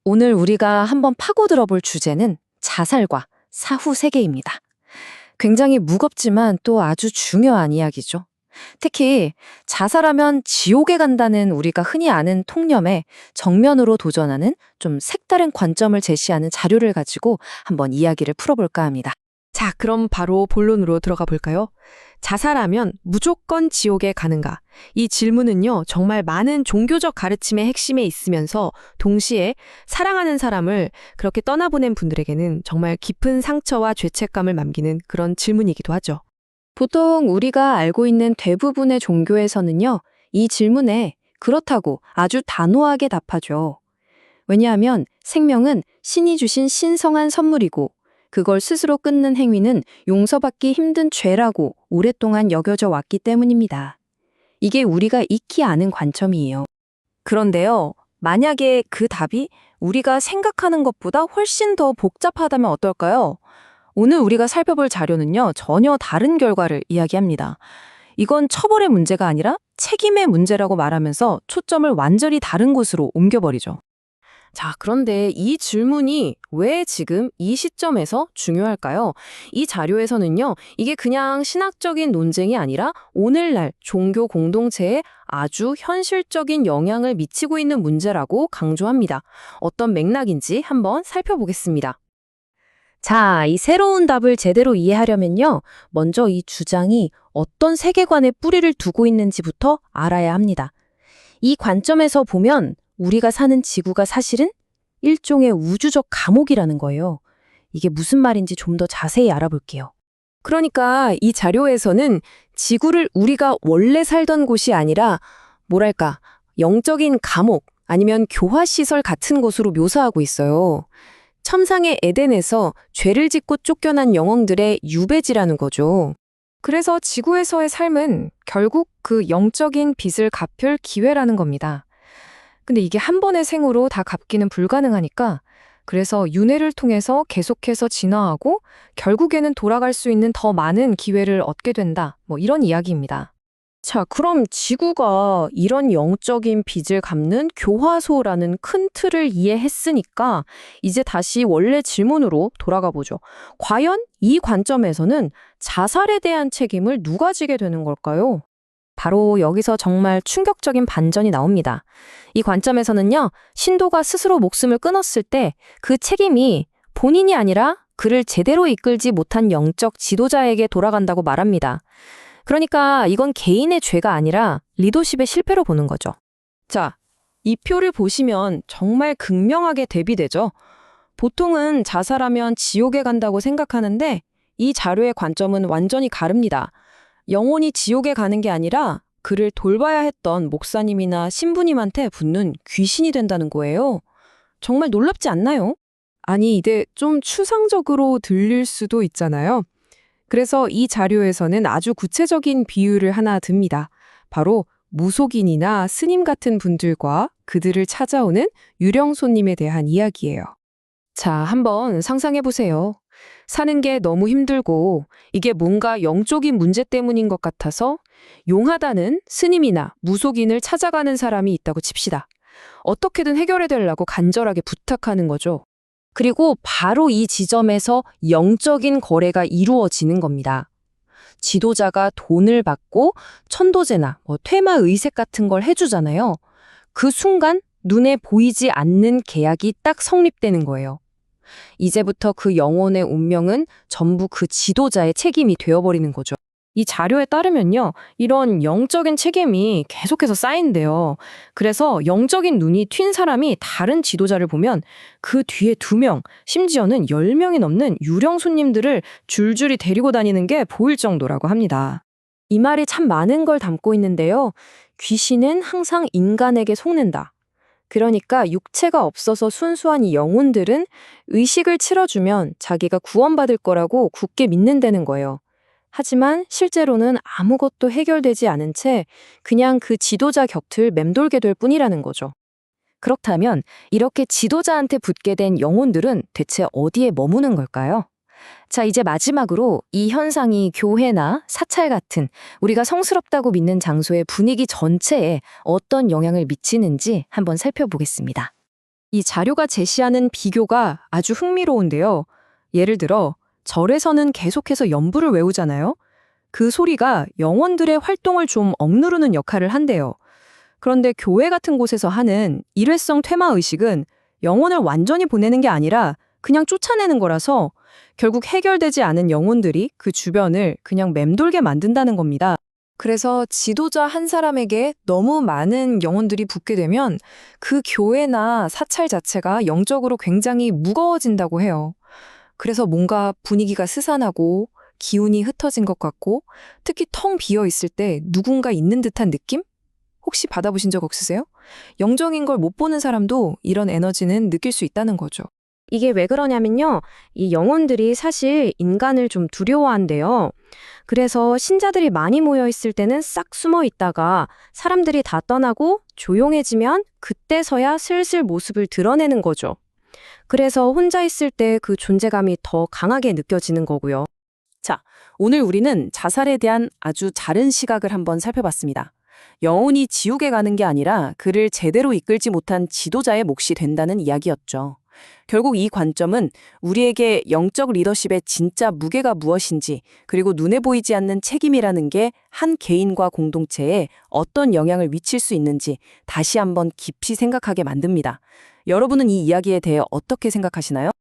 오늘 우리가 한번 파고들어 볼 주제는 자살과 사후 세계입니다. 굉장히 무겁지만 또 아주 중요한 이야기죠. 특히 자살하면 지옥에 간다는 우리가 흔히 아는 통념에 정면으로 도전하는 좀 색다른 관점을 제시하는 자료를 가지고 한번 이야기를 풀어볼까 합니다. 자, 그럼 바로 본론으로 들어가 볼까요? 자살하면 무조건 지옥에 가는가? 이 질문은요, 정말 많은 종교적 가르침의 핵심에 있으면서 동시에 사랑하는 사람을 그렇게 떠나보낸 분들에게는 정말 깊은 상처와 죄책감을 남기는 그런 질문이기도 하죠. 보통 우리가 알고 있는 대부분의 종교에서는요, 이 질문에 그렇다고 아주 단호하게 답하죠. 왜냐하면 생명은 신이 주신 신성한 선물이고 그걸 스스로 끊는 행위는 용서받기 힘든 죄라고 오랫동안 여겨져 왔기 때문입니다. 이게 우리가 익히 아는 관점이에요. 그런데요, 만약에 그 답이 우리가 생각하는 것보다 훨씬 더 복잡하다면 어떨까요? 오늘 우리가 살펴볼 자료는요, 전혀 다른 결과를 이야기합니다. 이건 처벌의 문제가 아니라 책임의 문제라고 말하면서 초점을 완전히 다른 곳으로 옮겨버리죠. 자, 그런데 이 질문이 왜 지금 이 시점에서 중요할까요? 이 자료에서는요, 이게 그냥 신학적인 논쟁이 아니라 오늘날 종교 공동체에 아주 현실적인 영향을 미치고 있는 문제라고 강조합니다. 어떤 맥락인지 한번 살펴보겠습니다. 자, 이 새로운 답을 제대로 이해하려면요, 먼저 이 주장이 어떤 세계관에 뿌리를 두고 있는지부터 알아야 합니다. 이 관점에서 보면 우리가 사는 지구가 사실은 일종의 우주적 감옥이라는 거예요. 이게 무슨 말인지 좀 더 자세히 알아볼게요. 그러니까 이 자료에서는 지구를 우리가 원래 살던 곳이 아니라 뭐랄까, 영적인 감옥 아니면 교화시설 같은 곳으로 묘사하고 있어요. 천상의 에덴에서 죄를 짓고 쫓겨난 영혼들의 유배지라는 거죠. 그래서 지구에서의 삶은 결국 그 영적인 빚을 갚을 기회라는 겁니다. 근데 이게 한 번의 생으로 다 갚기는 불가능하니까 그래서 윤회를 통해서 계속해서 진화하고 결국에는 돌아갈 수 있는 더 많은 기회를 얻게 된다. 뭐 이런 이야기입니다. 자, 그럼 지구가 이런 영적인 빚을 갚는 교화소라는 큰 틀을 이해했으니까 이제 다시 원래 질문으로 돌아가 보죠. 과연 이 관점에서는 자살에 대한 책임을 누가 지게 되는 걸까요? 바로 여기서 정말 충격적인 반전이 나옵니다. 이 관점에서는요, 신도가 스스로 목숨을 끊었을 때 그 책임이 본인이 아니라 그를 제대로 이끌지 못한 영적 지도자에게 돌아간다고 말합니다. 그러니까 이건 개인의 죄가 아니라 리더십의 실패로 보는 거죠. 자, 이 표를 보시면 정말 극명하게 대비되죠. 보통은 자살하면 지옥에 간다고 생각하는데 이 자료의 관점은 완전히 다릅니다. 영혼이 지옥에 가는 게 아니라 그를 돌봐야 했던 목사님이나 신부님한테 붙는 귀신이 된다는 거예요. 정말 놀랍지 않나요? 아니, 이게 좀 추상적으로 들릴 수도 있잖아요. 그래서 이 자료에서는 아주 구체적인 비유를 하나 듭니다. 바로 무속인이나 스님 같은 분들과 그들을 찾아오는 유령 손님에 대한 이야기예요. 자, 한번 상상해 보세요. 사는 게 너무 힘들고 이게 뭔가 영적인 문제 때문인 것 같아서 용하다는 스님이나 무속인을 찾아가는 사람이 있다고 칩시다. 어떻게든 해결해 달라고 간절하게 부탁하는 거죠. 그리고 바로 이 지점에서 영적인 거래가 이루어지는 겁니다. 지도자가 돈을 받고 천도제나 퇴마 의색 같은 걸 해주잖아요. 그 순간 눈에 보이지 않는 계약이 딱 성립되는 거예요. 이제부터 그 영혼의 운명은 전부 그 지도자의 책임이 되어버리는 거죠. 이 자료에 따르면요, 이런 영적인 책임이 계속해서 쌓인대요. 그래서 영적인 눈이 튄 사람이 다른 지도자를 보면 그 뒤에 2명, 심지어는 10명이 넘는 유령 손님들을 줄줄이 데리고 다니는 게 보일 정도라고 합니다. 이 말이 참 많은 걸 담고 있는데요. 귀신은 항상 인간에게 속는다. 그러니까 육체가 없어서 순수한 이 영혼들은 의식을 치러주면 자기가 구원받을 거라고 굳게 믿는다는 거예요. 하지만 실제로는 아무것도 해결되지 않은 채 그냥 그 지도자 곁을 맴돌게 될 뿐이라는 거죠. 그렇다면 이렇게 지도자한테 붙게 된 영혼들은 대체 어디에 머무는 걸까요? 자, 이제 마지막으로 이 현상이 교회나 사찰 같은 우리가 성스럽다고 믿는 장소의 분위기 전체에 어떤 영향을 미치는지 한번 살펴보겠습니다. 이 자료가 제시하는 비교가 아주 흥미로운데요. 예를 들어 절에서는 계속해서 연부를 외우잖아요. 그 소리가 영혼들의 활동을 좀 억누르는 역할을 한대요. 그런데 교회 같은 곳에서 하는 일회성 퇴마 의식은 영혼을 완전히 보내는 게 아니라 그냥 쫓아내는 거라서 결국 해결되지 않은 영혼들이 그 주변을 그냥 맴돌게 만든다는 겁니다. 그래서 지도자 한 사람에게 너무 많은 영혼들이 붙게 되면 그 교회나 사찰 자체가 영적으로 굉장히 무거워진다고 해요. 그래서 뭔가 분위기가 스산하고 기운이 흩어진 것 같고 특히 텅 비어 있을 때 누군가 있는 듯한 느낌? 혹시 받아보신 적 없으세요? 영적인 걸 못 보는 사람도 이런 에너지는 느낄 수 있다는 거죠. 이게 왜 그러냐면요. 이 영혼들이 사실 인간을 좀 두려워한대요. 그래서 신자들이 많이 모여 있을 때는 싹 숨어 있다가 사람들이 다 떠나고 조용해지면 그때서야 슬슬 모습을 드러내는 거죠. 그래서 혼자 있을 때 그 존재감이 더 강하게 느껴지는 거고요. 자, 오늘 우리는 자살에 대한 아주 다른 시각을 한번 살펴봤습니다. 영혼이 지옥에 가는 게 아니라 그를 제대로 이끌지 못한 지도자의 몫이 된다는 이야기였죠. 결국 이 관점은 우리에게 영적 리더십의 진짜 무게가 무엇인지, 그리고 눈에 보이지 않는 책임이라는 게 한 개인과 공동체에 어떤 영향을 미칠 수 있는지 다시 한번 깊이 생각하게 만듭니다. 여러분은 이 이야기에 대해 어떻게 생각하시나요?